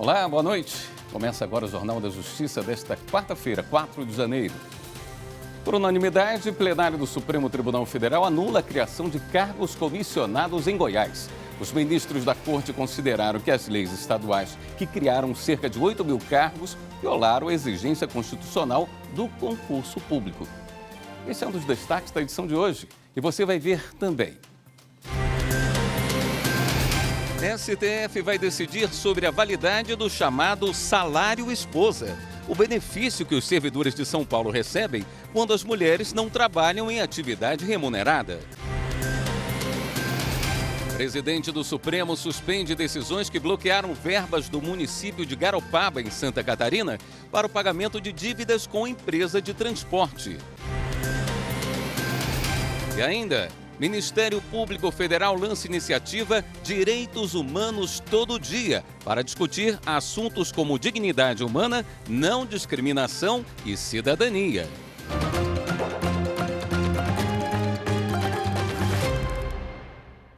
Olá, boa noite. Começa agora o Jornal da Justiça desta quarta-feira, 4 de janeiro. Por unanimidade, o plenário do Supremo Tribunal Federal anula a criação de cargos comissionados em Goiás. Os ministros da Corte consideraram que as leis estaduais que criaram cerca de 8 mil cargos violaram a exigência constitucional do concurso público. Esse é um dos destaques da edição de hoje e você vai ver também. STF vai decidir sobre a validade do chamado salário esposa, o benefício que os servidores de São Paulo recebem quando as mulheres não trabalham em atividade remunerada. O presidente do Supremo suspende decisões que bloquearam verbas do município de Garopaba, em Santa Catarina, para o pagamento de dívidas com empresa de transporte. E ainda, Ministério Público Federal lança iniciativa Direitos Humanos Todo Dia para discutir assuntos como dignidade humana, não discriminação e cidadania.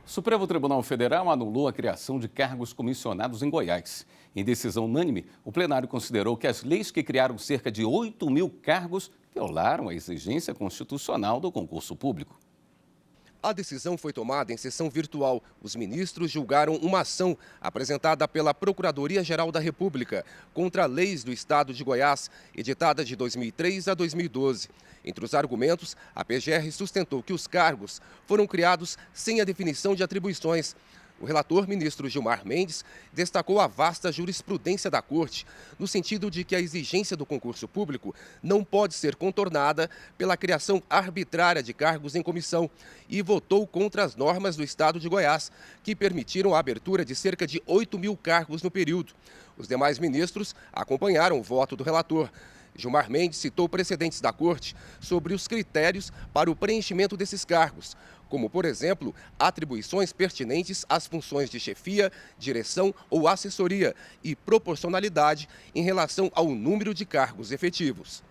O Supremo Tribunal Federal anulou a criação de cargos comissionados em Goiás. Em decisão unânime, o plenário considerou que as leis que criaram cerca de 8 mil cargos violaram a exigência constitucional do concurso público. A decisão foi tomada em sessão virtual. Os ministros julgaram uma ação apresentada pela Procuradoria-Geral da República contra leis do Estado de Goiás, editada de 2003 a 2012. Entre os argumentos, a PGR sustentou que os cargos foram criados sem a definição de atribuições. O relator, ministro Gilmar Mendes, destacou a vasta jurisprudência da Corte, no sentido de que a exigência do concurso público não pode ser contornada pela criação arbitrária de cargos em comissão e votou contra as normas do Estado de Goiás, que permitiram a abertura de cerca de 8 mil cargos no período. Os demais ministros acompanharam o voto do relator. Gilmar Mendes citou precedentes da Corte sobre os critérios para o preenchimento desses cargos, como, por exemplo, atribuições pertinentes às funções de chefia, direção ou assessoria e proporcionalidade em relação ao número de cargos efetivos.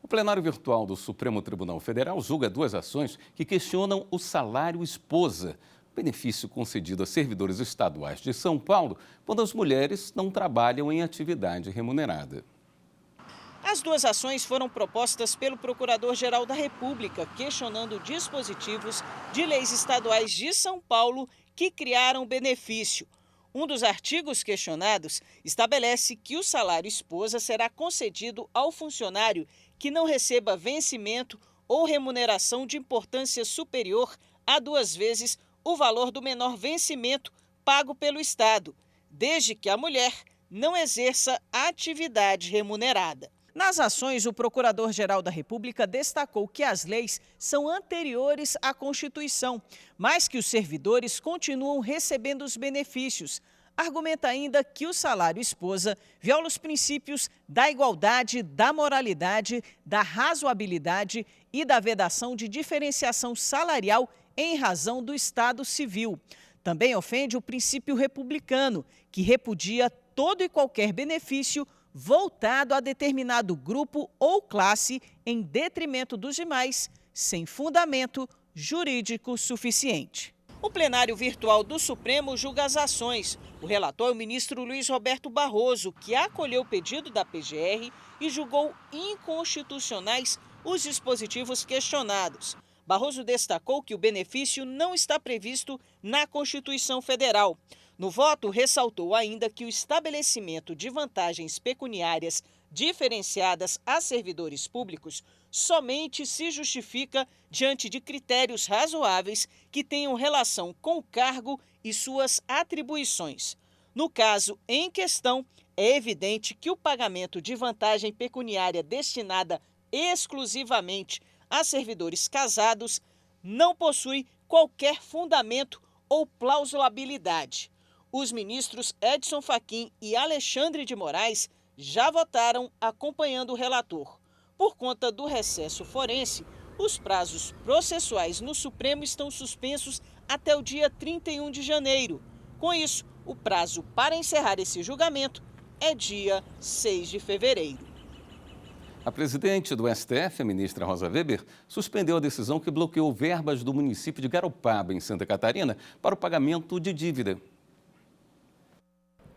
O plenário virtual do Supremo Tribunal Federal julga duas ações que questionam o salário esposa, benefício concedido a servidores estaduais de São Paulo quando as mulheres não trabalham em atividade remunerada. As duas ações foram propostas pelo Procurador-Geral da República, questionando dispositivos de leis estaduais de São Paulo que criaram benefício. Um dos artigos questionados estabelece que o salário esposa será concedido ao funcionário que não receba vencimento ou remuneração de importância superior a 2 vezes o valor do menor vencimento pago pelo Estado, desde que a mulher não exerça atividade remunerada. Nas ações, o Procurador-Geral da República destacou que as leis são anteriores à Constituição, mas que os servidores continuam recebendo os benefícios. Argumenta ainda que o salário esposa viola os princípios da igualdade, da moralidade, da razoabilidade e da vedação de diferenciação salarial em razão do Estado civil. Também ofende o princípio republicano, que repudia todo e qualquer benefício voltado a determinado grupo ou classe em detrimento dos demais, sem fundamento jurídico suficiente. O plenário virtual do Supremo julga as ações. O relator é o ministro Luiz Roberto Barroso, que acolheu o pedido da PGR e julgou inconstitucionais os dispositivos questionados. Barroso destacou que o benefício não está previsto na Constituição Federal. No voto, ressaltou ainda que o estabelecimento de vantagens pecuniárias diferenciadas a servidores públicos somente se justifica diante de critérios razoáveis que tenham relação com o cargo e suas atribuições. No caso em questão, é evidente que o pagamento de vantagem pecuniária destinada exclusivamente a servidores casados não possui qualquer fundamento ou plausibilidade. Os ministros Edson Fachin e Alexandre de Moraes já votaram acompanhando o relator. Por conta do recesso forense, os prazos processuais no Supremo estão suspensos até o dia 31 de janeiro. Com isso, o prazo para encerrar esse julgamento é dia 6 de fevereiro. A presidente do STF, a ministra Rosa Weber, suspendeu a decisão que bloqueou verbas do município de Garopaba, em Santa Catarina, para o pagamento de dívida.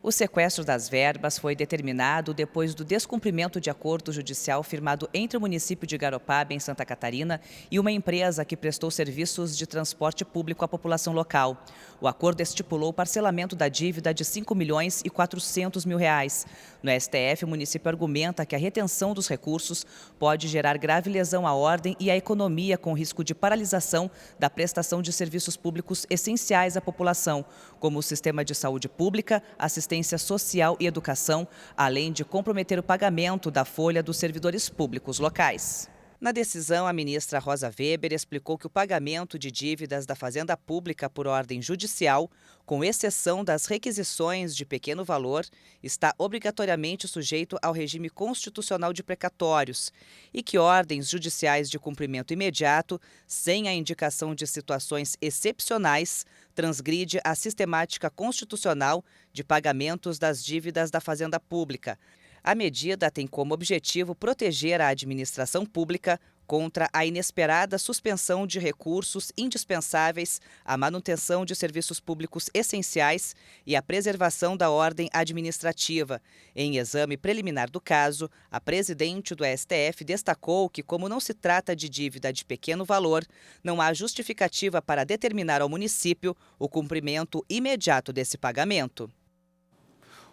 O sequestro das verbas foi determinado depois do descumprimento de acordo judicial firmado entre o município de Garopaba, em Santa Catarina, e uma empresa que prestou serviços de transporte público à população local. O acordo estipulou o parcelamento da dívida de R$ 5.400.000. No STF, o município argumenta que a retenção dos recursos pode gerar grave lesão à ordem e à economia, com risco de paralisação da prestação de serviços públicos essenciais à população, como o sistema de saúde pública, assistência social e educação, além de comprometer o pagamento da folha dos servidores públicos locais. Na decisão, a ministra Rosa Weber explicou que o pagamento de dívidas da Fazenda Pública por ordem judicial, com exceção das requisições de pequeno valor, está obrigatoriamente sujeito ao regime constitucional de precatórios e que ordens judiciais de cumprimento imediato, sem a indicação de situações excepcionais, transgride a sistemática constitucional de pagamentos das dívidas da Fazenda Pública. A medida tem como objetivo proteger a administração pública contra a inesperada suspensão de recursos indispensáveis à manutenção de serviços públicos essenciais e à preservação da ordem administrativa. Em exame preliminar do caso, a presidente do STF destacou que, como não se trata de dívida de pequeno valor, não há justificativa para determinar ao município o cumprimento imediato desse pagamento.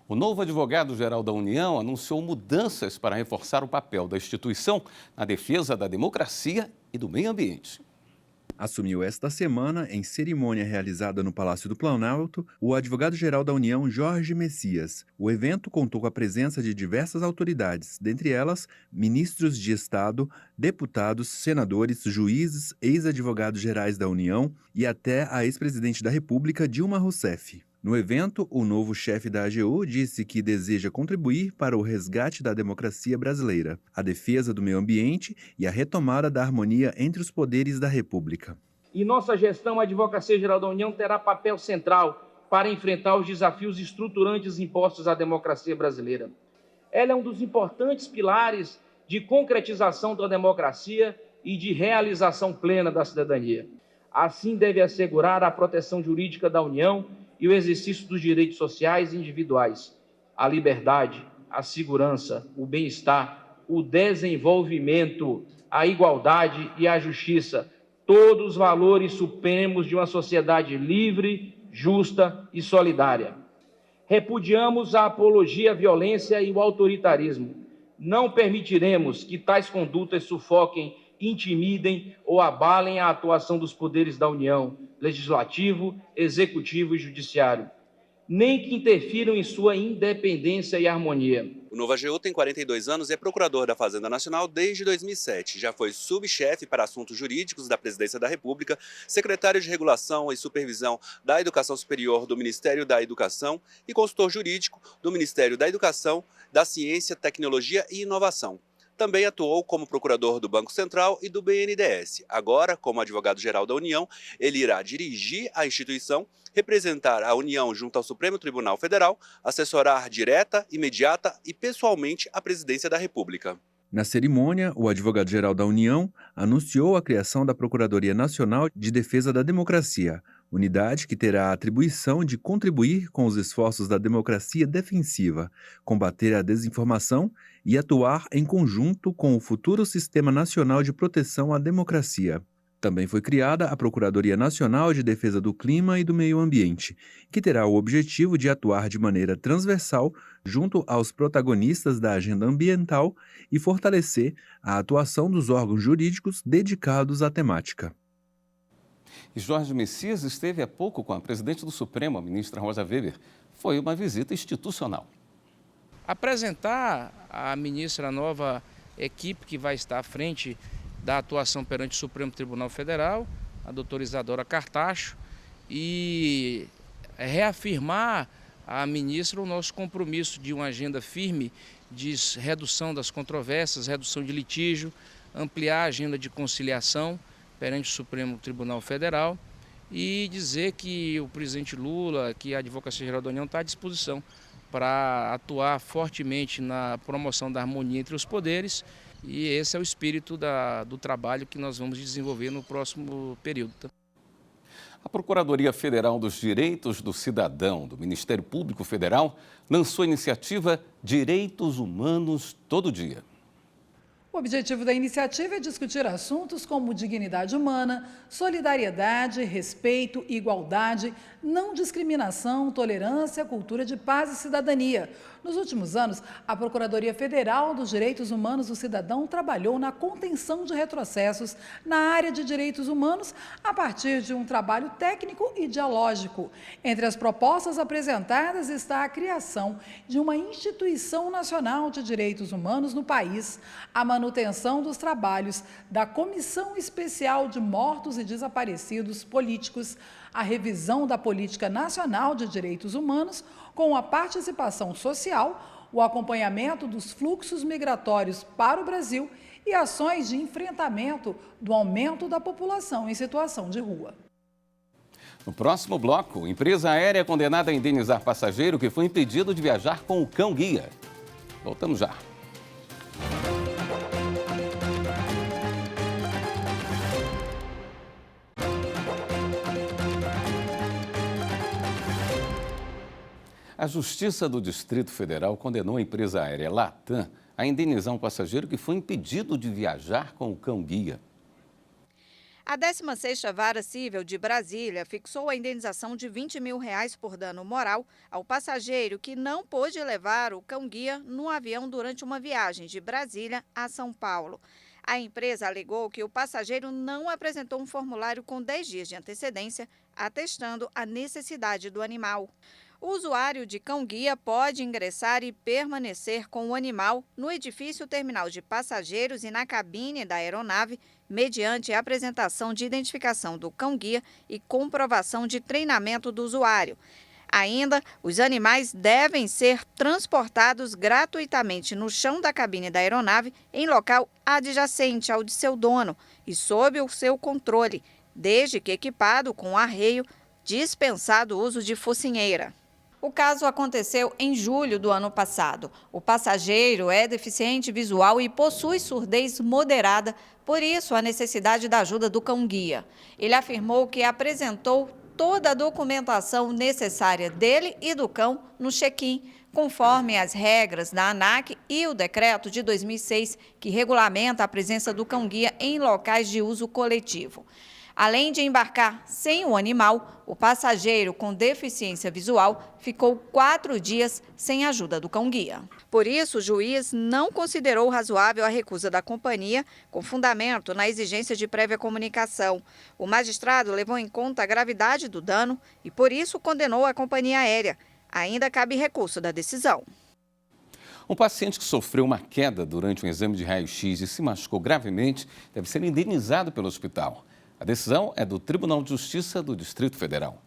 O novo advogado-geral da União anunciou mudanças para reforçar o papel da instituição na defesa da democracia e do meio ambiente. Assumiu esta semana, em cerimônia realizada no Palácio do Planalto, o advogado-geral da União, Jorge Messias. O evento contou com a presença de diversas autoridades, dentre elas, ministros de Estado, deputados, senadores, juízes, ex-advogados-gerais da União e até a ex-presidente da República, Dilma Rousseff. No evento, o novo chefe da AGU disse que deseja contribuir para o resgate da democracia brasileira, a defesa do meio ambiente e a retomada da harmonia entre os poderes da República. E nossa gestão, a Advocacia Geral da União, terá papel central para enfrentar os desafios estruturantes impostos à democracia brasileira. Ela é um dos importantes pilares de concretização da democracia e de realização plena da cidadania. Assim, deve assegurar a proteção jurídica da União e o exercício dos direitos sociais e individuais, a liberdade, a segurança, o bem-estar, o desenvolvimento, a igualdade e a justiça, todos os valores supremos de uma sociedade livre, justa e solidária. Repudiamos a apologia à violência e o autoritarismo. Não permitiremos que tais condutas sufoquem, intimidem ou abalem a atuação dos poderes da União, legislativo, executivo e judiciário, nem que interfiram em sua independência e harmonia. O novo AGU tem 42 anos e é procurador da Fazenda Nacional desde 2007. Já foi subchefe para assuntos jurídicos da Presidência da República, secretário de Regulação e Supervisão da Educação Superior do Ministério da Educação e consultor jurídico do Ministério da Educação, da Ciência, Tecnologia e Inovação. Também atuou como procurador do Banco Central e do BNDES. Agora, como advogado-geral da União, ele irá dirigir a instituição, representar a União junto ao Supremo Tribunal Federal, assessorar direta, imediata e pessoalmente a Presidência da República. Na cerimônia, o advogado-geral da União anunciou a criação da Procuradoria Nacional de Defesa da Democracia, unidade que terá a atribuição de contribuir com os esforços da democracia defensiva, combater a desinformação e atuar em conjunto com o futuro Sistema Nacional de Proteção à Democracia. Também foi criada a Procuradoria Nacional de Defesa do Clima e do Meio Ambiente, que terá o objetivo de atuar de maneira transversal junto aos protagonistas da agenda ambiental e fortalecer a atuação dos órgãos jurídicos dedicados à temática. E Jorge Messias esteve há pouco com a presidente do Supremo, a ministra Rosa Weber. Foi uma visita institucional. Apresentar à ministra a nova equipe que vai estar à frente da atuação perante o Supremo Tribunal Federal, a doutora Isadora Cartacho, e reafirmar à ministra o nosso compromisso de uma agenda firme de redução das controvérsias, redução de litígio, ampliar a agenda de conciliação perante o Supremo Tribunal Federal e dizer que o presidente Lula, que a Advocacia Geral da União está à disposição para atuar fortemente na promoção da harmonia entre os poderes, e esse é o espírito do trabalho que nós vamos desenvolver no próximo período. A Procuradoria Federal dos Direitos do Cidadão, do Ministério Público Federal, lançou a iniciativa Direitos Humanos Todo Dia. O objetivo da iniciativa é discutir assuntos como dignidade humana, solidariedade, respeito, igualdade, não discriminação, tolerância, cultura de paz e cidadania. Nos últimos anos, a Procuradoria Federal dos Direitos Humanos do Cidadão trabalhou na contenção de retrocessos na área de direitos humanos a partir de um trabalho técnico e dialógico. Entre as propostas apresentadas está a criação de uma instituição nacional de direitos humanos no país, a manutenção dos trabalhos da Comissão Especial de Mortos e Desaparecidos Políticos, a revisão da Política Nacional de Direitos Humanos, com a participação social, o acompanhamento dos fluxos migratórios para o Brasil e ações de enfrentamento do aumento da população em situação de rua. No próximo bloco, empresa aérea condenada a indenizar passageiro que foi impedido de viajar com o cão-guia. Voltamos já. A Justiça do Distrito Federal condenou a empresa aérea Latam a indenizar um passageiro que foi impedido de viajar com o cão-guia. A 16ª Vara Civil de Brasília fixou a indenização de R$20 mil por dano moral ao passageiro que não pôde levar o cão-guia no avião durante uma viagem de Brasília a São Paulo. A empresa alegou que o passageiro não apresentou um formulário com 10 dias de antecedência, atestando a necessidade do animal. O usuário de cão-guia pode ingressar e permanecer com o animal no edifício terminal de passageiros e na cabine da aeronave, mediante a apresentação de identificação do cão-guia e comprovação de treinamento do usuário. Ainda, os animais devem ser transportados gratuitamente no chão da cabine da aeronave em local adjacente ao de seu dono e sob o seu controle, desde que equipado com arreio, dispensado o uso de focinheira. O caso aconteceu em julho do ano passado. O passageiro é deficiente visual e possui surdez moderada, por isso a necessidade da ajuda do cão-guia. Ele afirmou que apresentou toda a documentação necessária dele e do cão no check-in, conforme as regras da ANAC e o decreto de 2006, que regulamenta a presença do cão-guia em locais de uso coletivo. Além de embarcar sem o animal, o passageiro com deficiência visual ficou 4 dias sem a ajuda do cão-guia. Por isso, o juiz não considerou razoável a recusa da companhia, com fundamento na exigência de prévia comunicação. O magistrado levou em conta a gravidade do dano e, por isso, condenou a companhia aérea. Ainda cabe recurso da decisão. Um paciente que sofreu uma queda durante um exame de raio-x e se machucou gravemente deve ser indenizado pelo hospital. A decisão é do Tribunal de Justiça do Distrito Federal.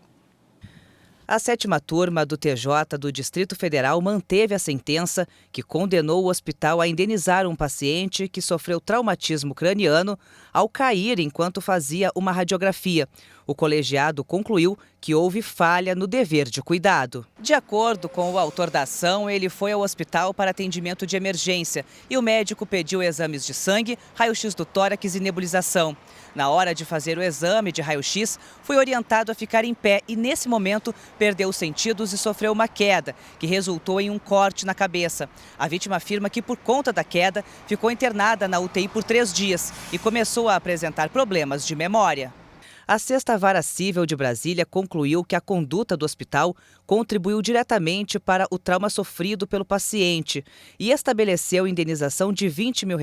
A 7ª turma do TJ do Distrito Federal manteve a sentença que condenou o hospital a indenizar um paciente que sofreu traumatismo craniano ao cair enquanto fazia uma radiografia. O colegiado concluiu que houve falha no dever de cuidado. De acordo com o autor da ação, ele foi ao hospital para atendimento de emergência e o médico pediu exames de sangue, raio-x do tórax e nebulização. Na hora de fazer o exame de raio-x, foi orientado a ficar em pé e, nesse momento, perdeu os sentidos e sofreu uma queda, que resultou em um corte na cabeça. A vítima afirma que, por conta da queda, ficou internada na UTI por 3 dias e começou a apresentar problemas de memória. A 6ª Vara Civil de Brasília concluiu que a conduta do hospital contribuiu diretamente para o trauma sofrido pelo paciente e estabeleceu indenização de R$20 mil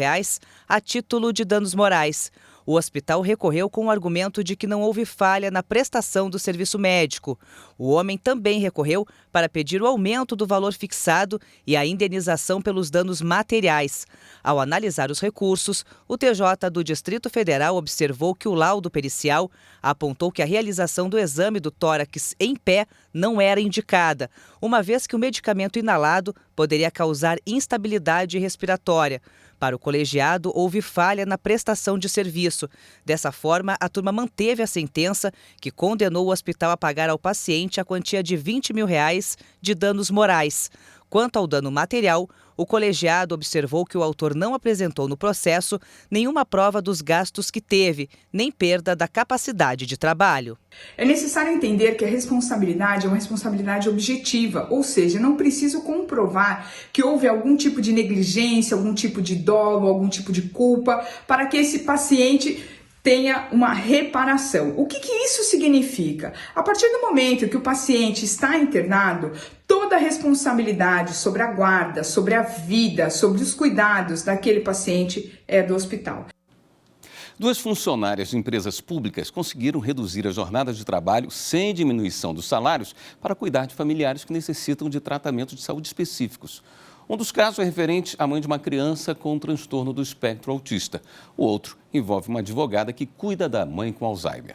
a título de danos morais. O hospital recorreu com o argumento de que não houve falha na prestação do serviço médico. O homem também recorreu para pedir o aumento do valor fixado e a indenização pelos danos materiais. Ao analisar os recursos, o TJ do Distrito Federal observou que o laudo pericial apontou que a realização do exame do tórax em pé não era indicada, uma vez que o medicamento inalado poderia causar instabilidade respiratória. Para o colegiado, houve falha na prestação de serviço. Dessa forma, a turma manteve a sentença que condenou o hospital a pagar ao paciente a quantia de R$20 mil de danos morais. Quanto ao dano material, O colegiado observou que o autor não apresentou no processo nenhuma prova dos gastos que teve, nem perda da capacidade de trabalho. É necessário entender que a responsabilidade é uma responsabilidade objetiva, ou seja, não preciso comprovar que houve algum tipo de negligência, algum tipo de dolo, algum tipo de culpa para que esse paciente tenha uma reparação. O que isso significa? A partir do momento que o paciente está internado, toda a responsabilidade sobre a guarda, sobre a vida, sobre os cuidados daquele paciente é do hospital. 2 funcionárias de empresas públicas conseguiram reduzir a jornada de trabalho sem diminuição dos salários para cuidar de familiares que necessitam de tratamento de saúde específicos. Um dos casos é referente à mãe de uma criança com transtorno do espectro autista. O outro envolve uma advogada que cuida da mãe com Alzheimer.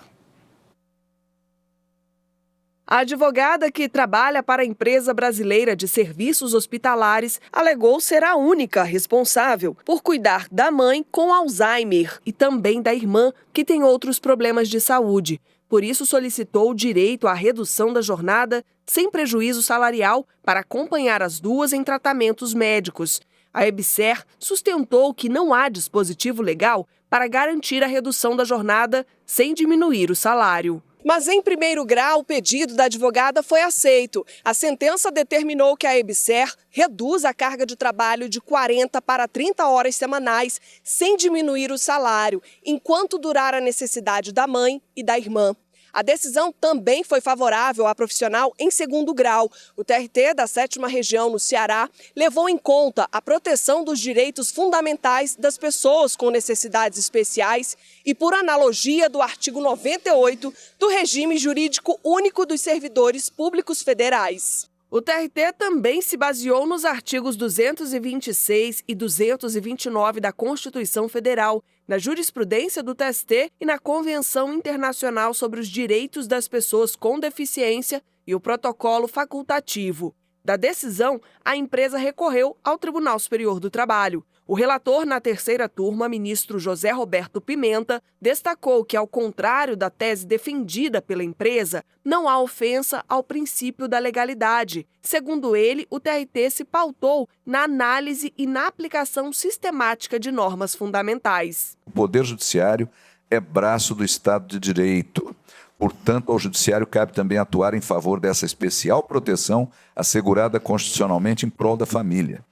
A advogada, que trabalha para a empresa brasileira de serviços hospitalares, alegou ser a única responsável por cuidar da mãe com Alzheimer e também da irmã, que tem outros problemas de saúde. Por isso, solicitou o direito à redução da jornada sem prejuízo salarial para acompanhar as duas em tratamentos médicos. A EBSER sustentou que não há dispositivo legal para garantir a redução da jornada sem diminuir o salário. Mas, em primeiro grau, o pedido da advogada foi aceito. A sentença determinou que a EBSER reduza a carga de trabalho de 40 para 30 horas semanais, sem diminuir o salário, enquanto durar a necessidade da mãe e da irmã. A decisão também foi favorável à profissional em segundo grau. O TRT da 7ª Região, no Ceará, levou em conta a proteção dos direitos fundamentais das pessoas com necessidades especiais e, por analogia do artigo 98 do Regime Jurídico Único dos Servidores Públicos Federais. O TRT também se baseou nos artigos 226 e 229 da Constituição Federal, na jurisprudência do TST e na Convenção Internacional sobre os Direitos das Pessoas com Deficiência e o Protocolo Facultativo. Da decisão, a empresa recorreu ao Tribunal Superior do Trabalho. O relator na 3ª turma, ministro José Roberto Pimenta, destacou que, ao contrário da tese defendida pela empresa, não há ofensa ao princípio da legalidade. Segundo ele, o TRT se pautou na análise e na aplicação sistemática de normas fundamentais. O Poder Judiciário é braço do Estado de Direito. Portanto, ao Judiciário cabe também atuar em favor dessa especial proteção assegurada constitucionalmente em prol da família.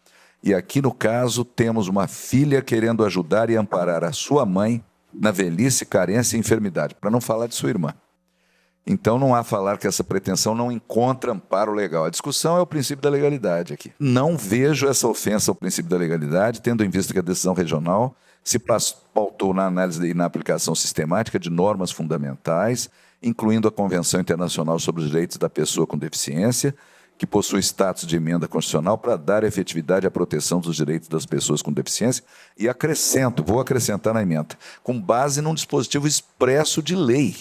E aqui, no caso, temos uma filha querendo ajudar e amparar a sua mãe na velhice, carência e enfermidade, para não falar de sua irmã. Então, não há falar que essa pretensão não encontra amparo legal. A discussão é o princípio da legalidade aqui. Não vejo essa ofensa ao princípio da legalidade, tendo em vista que a decisão regional se pautou na análise e na aplicação sistemática de normas fundamentais, incluindo a Convenção Internacional sobre os Direitos da Pessoa com Deficiência, que possui status de emenda constitucional para dar efetividade à proteção dos direitos das pessoas com deficiência, e vou acrescentar na emenda, com base num dispositivo expresso de lei,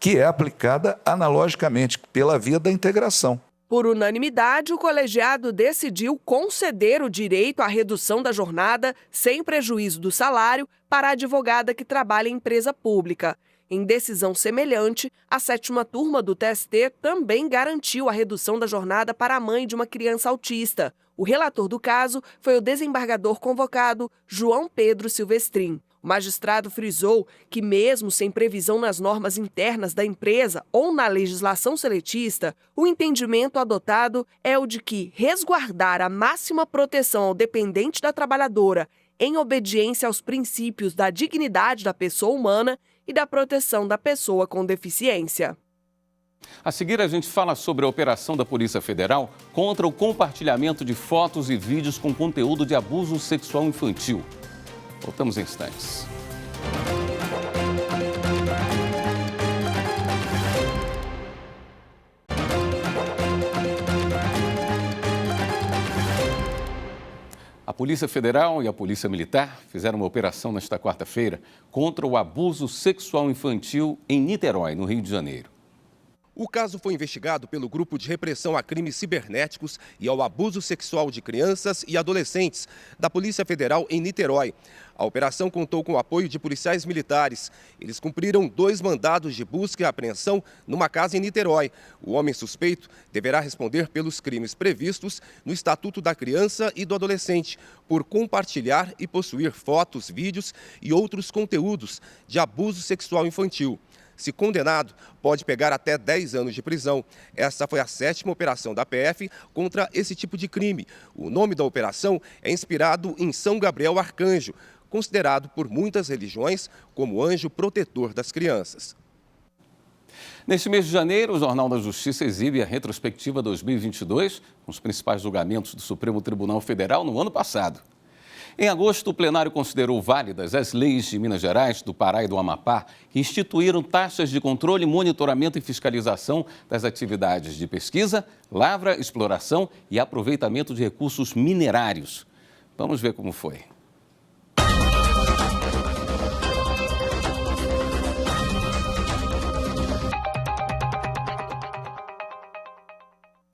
que é aplicada analogicamente pela via da integração. Por unanimidade, o colegiado decidiu conceder o direito à redução da jornada sem prejuízo do salário para a advogada que trabalha em empresa pública. Em decisão semelhante, a 7ª turma do TST também garantiu a redução da jornada para a mãe de uma criança autista. O relator do caso foi o desembargador convocado João Pedro Silvestrin. O magistrado frisou que, mesmo sem previsão nas normas internas da empresa ou na legislação seletista, o entendimento adotado é o de que resguardar a máxima proteção ao dependente da trabalhadora, em obediência aos princípios da dignidade da pessoa humana e da proteção da pessoa com deficiência. A seguir, a gente fala sobre a operação da Polícia Federal contra o compartilhamento de fotos e vídeos com conteúdo de abuso sexual infantil. Voltamos em instantes. A Polícia Federal e a Polícia Militar fizeram uma operação nesta quarta-feira contra o abuso sexual infantil em Niterói, no Rio de Janeiro. O caso foi investigado pelo Grupo de Repressão a Crimes Cibernéticos e ao Abuso Sexual de Crianças e Adolescentes da Polícia Federal em Niterói. A operação contou com o apoio de policiais militares. Eles cumpriram 2 mandados de busca e apreensão numa casa em Niterói. O homem suspeito deverá responder pelos crimes previstos no Estatuto da Criança e do Adolescente por compartilhar e possuir fotos, vídeos e outros conteúdos de abuso sexual infantil. Se condenado, pode pegar até 10 anos de prisão. Essa foi a 7ª operação da PF contra esse tipo de crime. O nome da operação é inspirado em São Gabriel Arcanjo, considerado por muitas religiões como anjo protetor das crianças. Neste mês de janeiro, o Jornal da Justiça exibe a retrospectiva 2022, com os principais julgamentos do Supremo Tribunal Federal no ano passado. Em agosto, o plenário considerou válidas as leis de Minas Gerais, do Pará e do Amapá, que instituíram taxas de controle, monitoramento e fiscalização das atividades de pesquisa, lavra, exploração e aproveitamento de recursos minerários. Vamos ver como foi.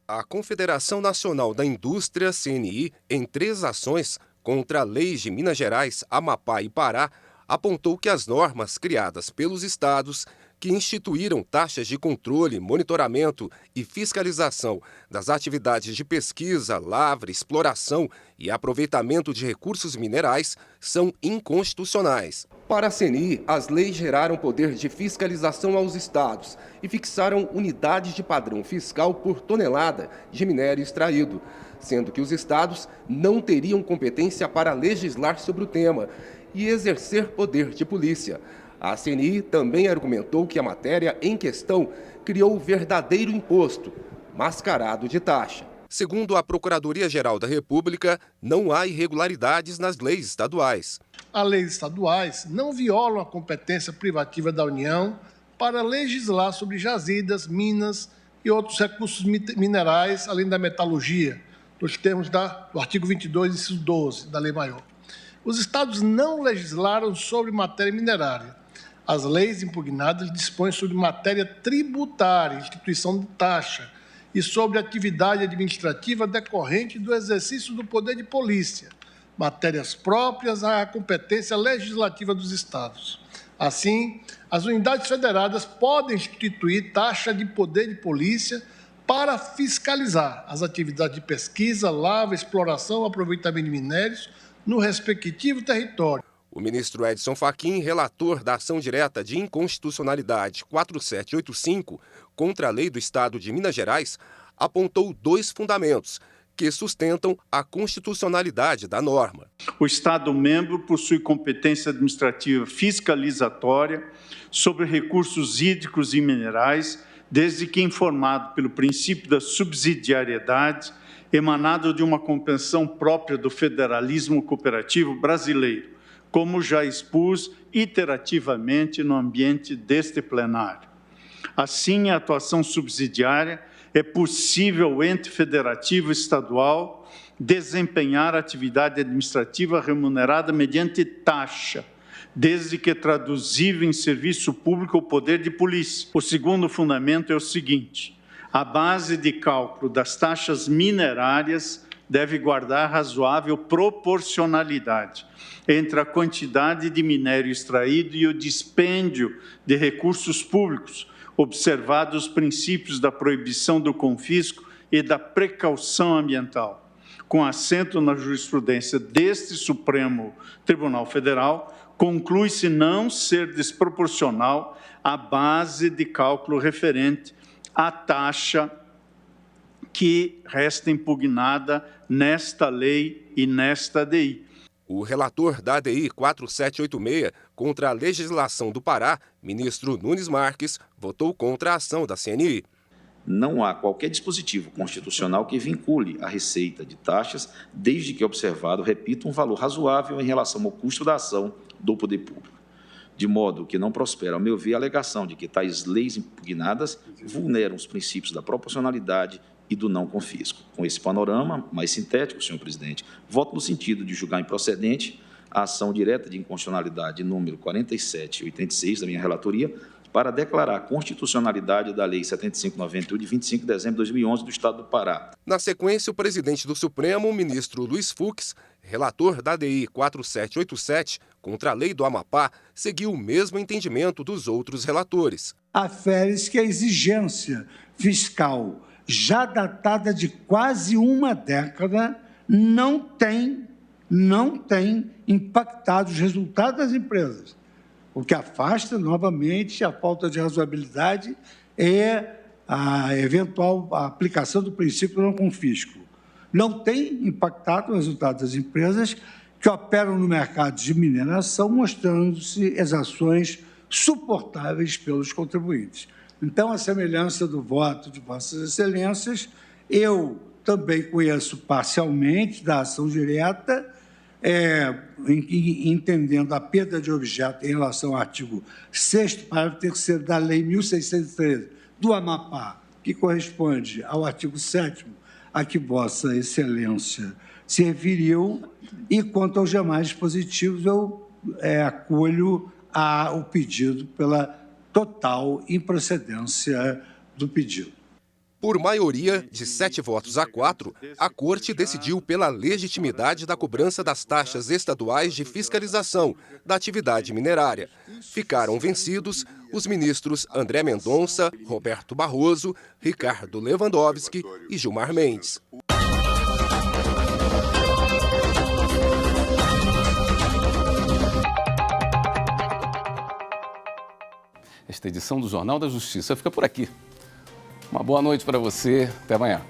A Confederação Nacional da Indústria, CNI, em 3 ações contra leis de Minas Gerais, Amapá e Pará, apontou que as normas criadas pelos estados que instituíram taxas de controle, monitoramento e fiscalização das atividades de pesquisa, lavra, exploração e aproveitamento de recursos minerais são inconstitucionais. Para a CNI, as leis geraram poder de fiscalização aos estados e fixaram unidades de padrão fiscal por tonelada de minério extraído, sendo que os estados não teriam competência para legislar sobre o tema e exercer poder de polícia. A CNI também argumentou que a matéria em questão criou o verdadeiro imposto, mascarado de taxa. Segundo a Procuradoria-Geral da República, não há irregularidades nas leis estaduais. As leis estaduais não violam a competência privativa da União para legislar sobre jazidas, minas e outros recursos minerais, além da metalurgia, nos termos do artigo 22, inciso 12 da Lei Maior. Os estados não legislaram sobre matéria minerária. As leis impugnadas dispõem sobre matéria tributária, instituição de taxa, e sobre atividade administrativa decorrente do exercício do poder de polícia, matérias próprias à competência legislativa dos estados. Assim, as unidades federadas podem instituir taxa de poder de polícia para fiscalizar as atividades de pesquisa, lavra, exploração, aproveitamento de minérios no respectivo território. O ministro Edson Fachin, relator da ação direta de inconstitucionalidade 4785 contra a lei do Estado de Minas Gerais, apontou 2 fundamentos que sustentam a constitucionalidade da norma. O Estado-membro possui competência administrativa fiscalizatória sobre recursos hídricos e minerais, desde que informado pelo princípio da subsidiariedade, emanado de uma compreensão própria do federalismo cooperativo brasileiro, como já expus iterativamente no ambiente deste plenário. Assim, a atuação subsidiária é possível o ente federativo estadual desempenhar atividade administrativa remunerada mediante taxa, desde que traduzível em serviço público ou poder de polícia. O segundo fundamento é o seguinte: a base de cálculo das taxas minerárias deve guardar razoável proporcionalidade entre a quantidade de minério extraído e o dispêndio de recursos públicos, observados os princípios da proibição do confisco e da precaução ambiental. Com assento na jurisprudência deste Supremo Tribunal Federal, conclui-se não ser desproporcional a base de cálculo referente à taxa que resta impugnada nesta lei e nesta ADI. O relator da ADI 4786 contra a legislação do Pará, ministro Nunes Marques, votou contra a ação da CNI. Não há qualquer dispositivo constitucional que vincule a receita de taxas, desde que observado, repito, um valor razoável em relação ao custo da ação do poder público. De modo que não prospera, ao meu ver, a alegação de que tais leis impugnadas vulneram os princípios da proporcionalidade e do não confisco. Com esse panorama mais sintético, senhor presidente, voto no sentido de julgar improcedente a ação direta de inconstitucionalidade número 4786 da minha relatoria, para declarar a constitucionalidade da Lei 7591, de 25 de dezembro de 2011, do Estado do Pará. Na sequência, o presidente do Supremo, o ministro Luiz Fux, relator da ADI 4787, contra a lei do Amapá, seguiu o mesmo entendimento dos outros relatores. Afere-se que a exigência fiscal, já datada de quase uma década, não tem impactado os resultados das empresas, o que afasta novamente a falta de razoabilidade é a eventual aplicação do princípio do não confisco. Não tem impactado o resultado das empresas que operam no mercado de mineração, mostrando-se exações suportáveis pelos contribuintes. Então, a semelhança do voto de Vossas Excelências, eu também conheço parcialmente da ação direta, entendendo a perda de objeto em relação ao artigo 6º, parágrafo 3º da Lei 1.613 do Amapá, que corresponde ao artigo 7º, a que Vossa Excelência se referiu, e quanto aos demais dispositivos, eu acolho o pedido pela total improcedência do pedido. Por maioria de 7-4, a Corte decidiu pela legitimidade da cobrança das taxas estaduais de fiscalização da atividade minerária. Ficaram vencidos os ministros André Mendonça, Roberto Barroso, Ricardo Lewandowski e Gilmar Mendes. Esta edição do Jornal da Justiça fica por aqui. Uma boa noite para você. Até amanhã.